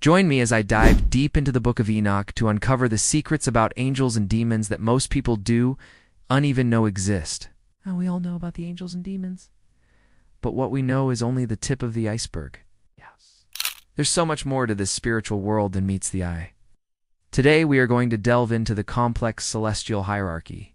Join me as I dive deep into the Book of Enoch to uncover the secrets about angels and demons that most people do uneven know exist. Oh, we all know about the angels and demons. But what we know is only the tip of the iceberg. Yes. There's so much more to this spiritual world than meets the eye. Today we are going to delve into the complex celestial hierarchy.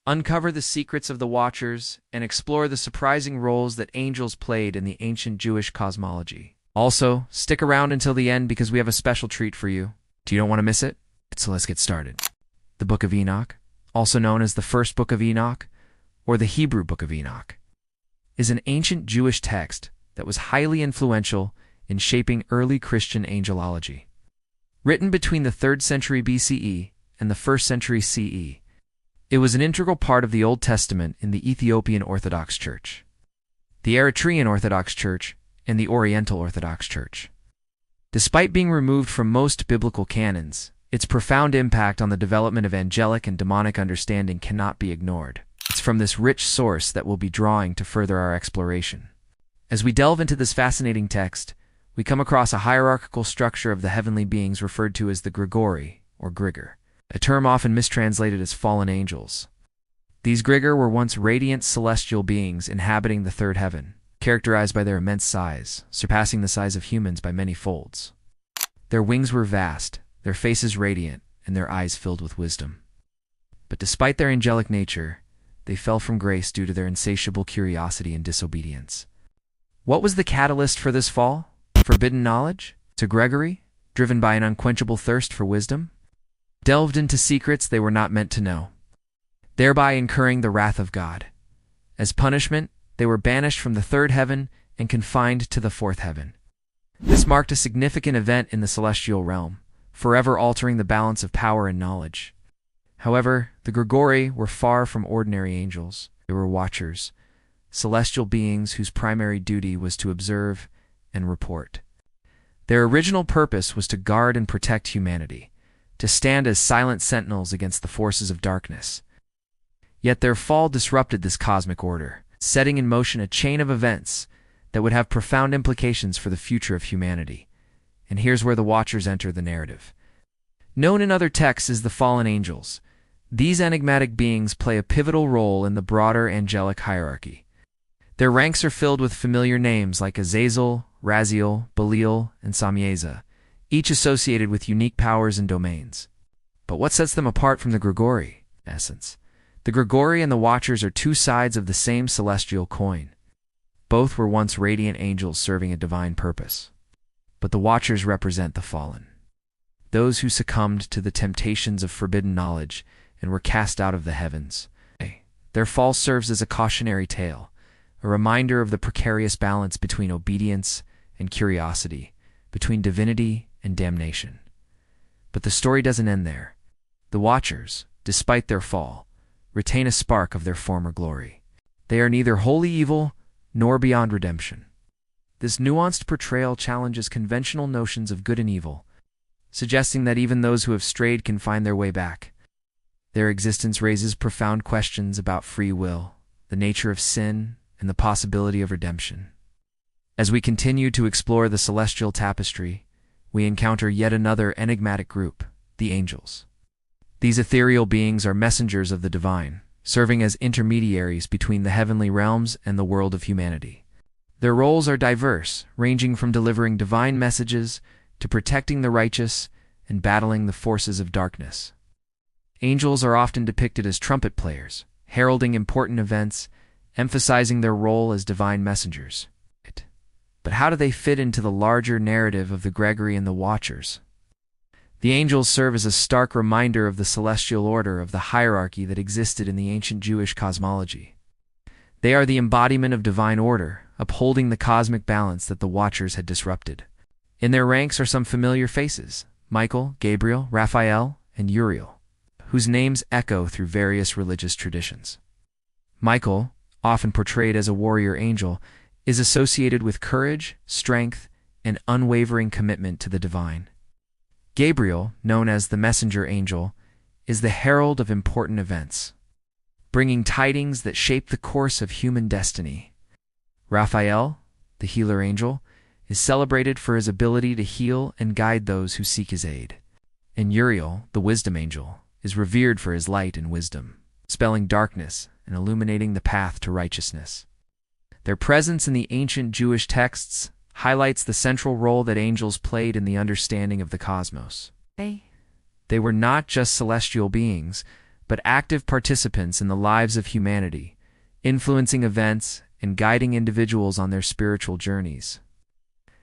Uncover the secrets of the Watchers and explore the surprising roles that angels played in the ancient Jewish cosmology. Also, stick around until the end because we have a special treat for you. You don't want to miss it? So let's get started. The Book of Enoch, also known as the First Book of Enoch, or the Hebrew Book of Enoch, is an ancient Jewish text that was highly influential in shaping early Christian angelology. Written between the 3rd century BCE and the 1st century CE, it was an integral part of the Old Testament in the Ethiopian Orthodox Church, the Eritrean Orthodox Church, and the Oriental Orthodox Church. Despite being removed from most biblical canons, its profound impact on the development of angelic and demonic understanding cannot be ignored. It's from this rich source that we'll be drawing to further our exploration. As we delve into this fascinating text, we come across a hierarchical structure of the heavenly beings referred to as the Grigori, or Grigor, a term often mistranslated as fallen angels. These Grigor were once radiant celestial beings inhabiting the third heaven, characterized by their immense size, surpassing the size of humans by many folds. Their wings were vast, their faces radiant, and their eyes filled with wisdom. But despite their angelic nature, they fell from grace due to their insatiable curiosity and disobedience. What was the catalyst for this fall? Forbidden knowledge? To Gregory, driven by an unquenchable thirst for wisdom? Delved into secrets they were not meant to know, thereby incurring the wrath of God. As punishment, they were banished from the third heaven and confined to the fourth heaven. This marked a significant event in the celestial realm, forever altering the balance of power and knowledge. However, the Grigori were far from ordinary angels. They were watchers, celestial beings whose primary duty was to observe and report. Their original purpose was to guard and protect humanity, to stand as silent sentinels against the forces of darkness. Yet their fall disrupted this cosmic order, setting in motion a chain of events that would have profound implications for the future of humanity. And here's where the Watchers enter the narrative. Known in other texts as the fallen angels, these enigmatic beings play a pivotal role in the broader angelic hierarchy. Their ranks are filled with familiar names like Azazel, Raziel, Belial, and Samieza, each associated with unique powers and domains. But what sets them apart from the Grigori, in essence? The Grigori and the Watchers are two sides of the same celestial coin. Both were once radiant angels serving a divine purpose. But the Watchers represent the fallen, those who succumbed to the temptations of forbidden knowledge and were cast out of the heavens. Their fall serves as a cautionary tale, a reminder of the precarious balance between obedience and curiosity, between divinity and damnation. But the story doesn't end there. The Watchers, despite their fall, retain a spark of their former glory. They are neither wholly evil nor beyond redemption. This nuanced portrayal challenges conventional notions of good and evil, suggesting that even those who have strayed can find their way back. Their existence raises profound questions about free will, the nature of sin, and the possibility of redemption. As we continue to explore the celestial tapestry, we encounter yet another enigmatic group, the angels. These ethereal beings are messengers of the divine, serving as intermediaries between the heavenly realms and the world of humanity. Their roles are diverse, ranging from delivering divine messages to protecting the righteous and battling the forces of darkness. Angels are often depicted as trumpet players, heralding important events, emphasizing their role as divine messengers. But how do they fit into the larger narrative of the Grigori and the Watchers? The angels serve as a stark reminder of the celestial order of the hierarchy that existed in the ancient Jewish cosmology. They are the embodiment of divine order, upholding the cosmic balance that the Watchers had disrupted. In their ranks are some familiar faces: Michael, Gabriel, Raphael, and Uriel, whose names echo through various religious traditions. Michael, often portrayed as a warrior angel, is associated with courage, strength, and unwavering commitment to the divine. Gabriel, known as the messenger angel, is the herald of important events, bringing tidings that shape the course of human destiny. Raphael, the healer angel, is celebrated for his ability to heal and guide those who seek his aid. And Uriel, the wisdom angel, is revered for his light and wisdom, dispelling darkness and illuminating the path to righteousness. Their presence in the ancient Jewish texts highlights the central role that angels played in the understanding of the cosmos. They were not just celestial beings, but active participants in the lives of humanity, influencing events and guiding individuals on their spiritual journeys.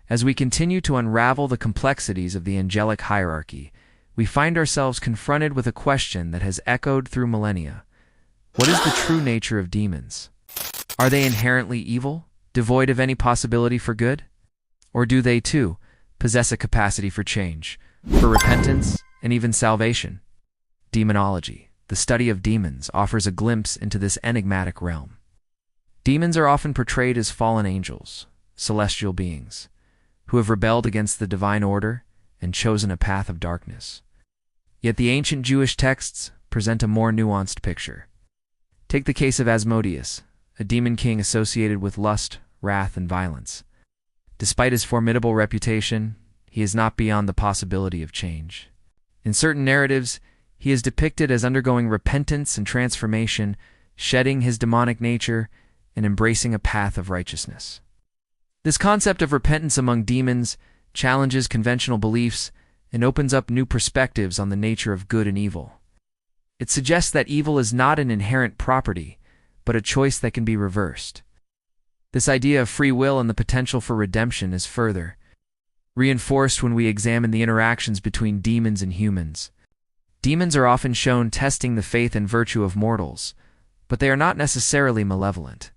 As we continue to unravel the complexities of the angelic hierarchy, we find ourselves confronted with a question that has echoed through millennia. What is the true nature of demons? Are they inherently evil, devoid of any possibility for good? Or do they, too, possess a capacity for change, for repentance, and even salvation? Demonology, the study of demons, offers a glimpse into this enigmatic realm. Demons are often portrayed as fallen angels, celestial beings, who have rebelled against the divine order and chosen a path of darkness. Yet the ancient Jewish texts present a more nuanced picture. Take the case of Asmodeus, a demon king associated with lust, wrath, and violence. Despite his formidable reputation, he is not beyond the possibility of change. In certain narratives, he is depicted as undergoing repentance and transformation, shedding his demonic nature and embracing a path of righteousness. This concept of repentance among demons challenges conventional beliefs and opens up new perspectives on the nature of good and evil. It suggests that evil is not an inherent property, but a choice that can be reversed. This idea of free will and the potential for redemption is further reinforced when we examine the interactions between demons and humans. Demons are often shown testing the faith and virtue of mortals, but they are not necessarily malevolent.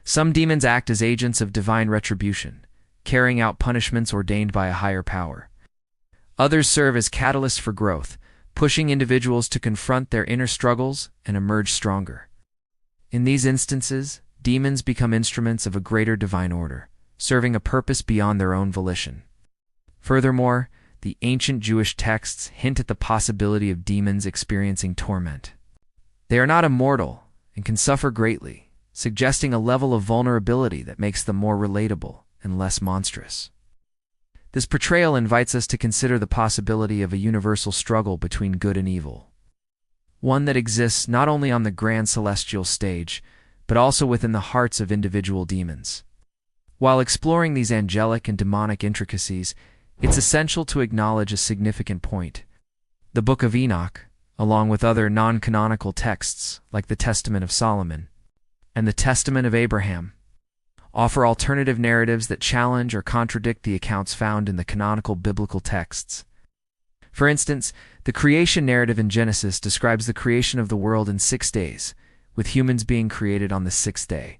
Some demons act as agents of divine retribution, carrying out punishments ordained by a higher power. Others serve as catalysts for growth, pushing individuals to confront their inner struggles and emerge stronger. In these instances, demons become instruments of a greater divine order, serving a purpose beyond their own volition. Furthermore, the ancient Jewish texts hint at the possibility of demons experiencing torment. They are not immortal and can suffer greatly, suggesting a level of vulnerability that makes them more relatable and less monstrous. This portrayal invites us to consider the possibility of a universal struggle between good and evil, one that exists not only on the grand celestial stage, but also within the hearts of individual demons. While exploring these angelic and demonic intricacies, it's essential to acknowledge a significant point. The Book of Enoch, along with other non-canonical texts like the Testament of Solomon and the Testament of Abraham, offer alternative narratives that challenge or contradict the accounts found in the canonical biblical texts. For instance, the creation narrative in Genesis describes the creation of the world in 6 days, with humans being created on the 6th day.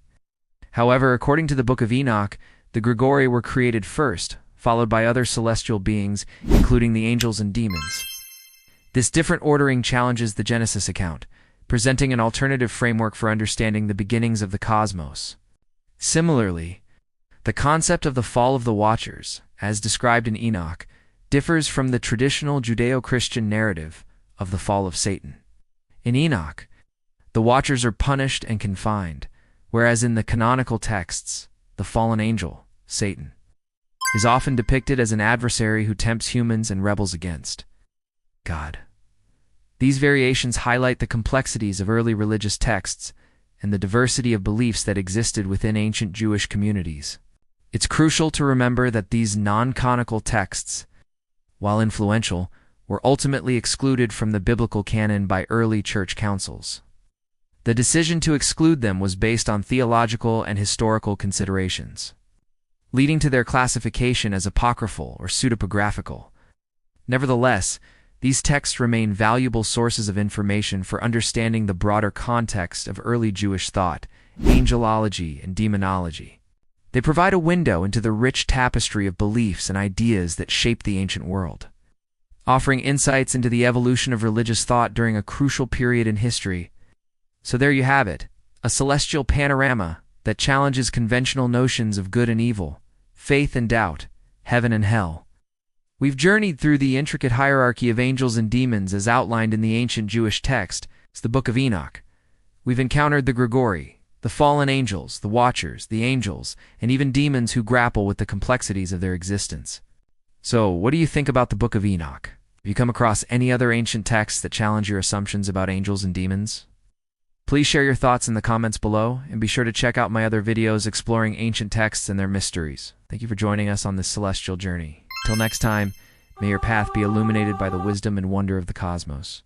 However, according to the Book of Enoch, the Gregorii were created first, followed by other celestial beings, including the angels and demons. This different ordering challenges the Genesis account, presenting an alternative framework for understanding the beginnings of the cosmos. Similarly, the concept of the fall of the Watchers, as described in Enoch, differs from the traditional Judeo-Christian narrative of the fall of Satan. In Enoch, the Watchers are punished and confined, whereas in the canonical texts, the fallen angel, Satan, is often depicted as an adversary who tempts humans and rebels against God. These variations highlight the complexities of early religious texts and the diversity of beliefs that existed within ancient Jewish communities. It's crucial to remember that these non-canonical texts, while influential, were ultimately excluded from the biblical canon by early church councils. The decision to exclude them was based on theological and historical considerations, leading to their classification as apocryphal or pseudepigraphical. Nevertheless, these texts remain valuable sources of information for understanding the broader context of early Jewish thought, angelology, and demonology. They provide a window into the rich tapestry of beliefs and ideas that shaped the ancient world, offering insights into the evolution of religious thought during a crucial period in history. So there you have it, a celestial panorama that challenges conventional notions of good and evil, faith and doubt, heaven and hell. We've journeyed through the intricate hierarchy of angels and demons as outlined in the ancient Jewish text, the Book of Enoch. We've encountered the Gregorii, The fallen angels, the watchers, the angels, and even demons who grapple with the complexities of their existence. So, what do you think about the Book of Enoch? Have you come across any other ancient texts that challenge your assumptions about angels and demons? Please share your thoughts in the comments below, and be sure to check out my other videos exploring ancient texts and their mysteries. Thank you for joining us on this celestial journey. Till next time, may your path be illuminated by the wisdom and wonder of the cosmos.